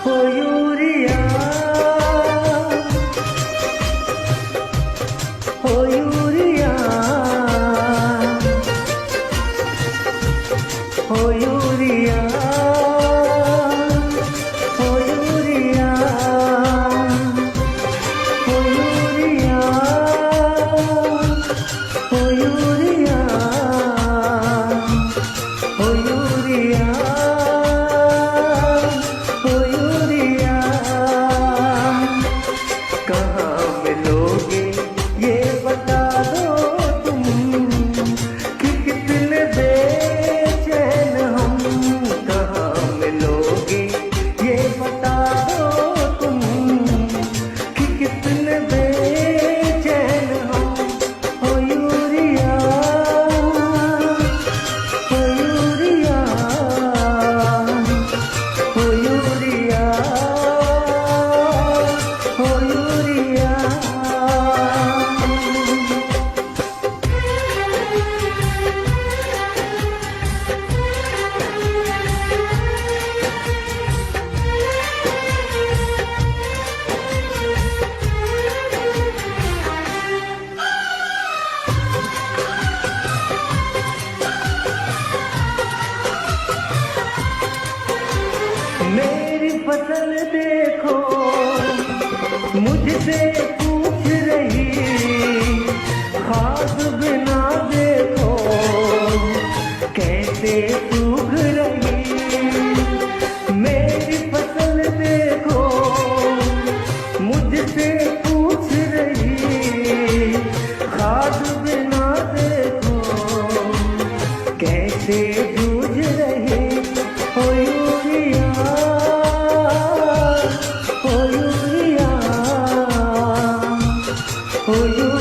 ओ urea, ओ urea, ओ urea, ओ urea, ओ urea, ओ urea, ओ urea, ओ urea. कहाँ मिलोगे ये बता दो तुम कि कितने बेचैन हम। कहाँ मिलोगे ये बता दो तुम कि कितने बेचैन हम। ओ यूरिया, ओ यूरिया, ओ यूरिया, ओ यूरिया। मेरी फसल देखो मुझसे पूछ रही, खाद बिना देखो कैसे सूख रही। मेरी फसल देखो मुझसे पूछ रही, खाद बिना देखो कैसे जूझ रही। ओ यूरिया, ओ यूरिया, ओ यूरिया।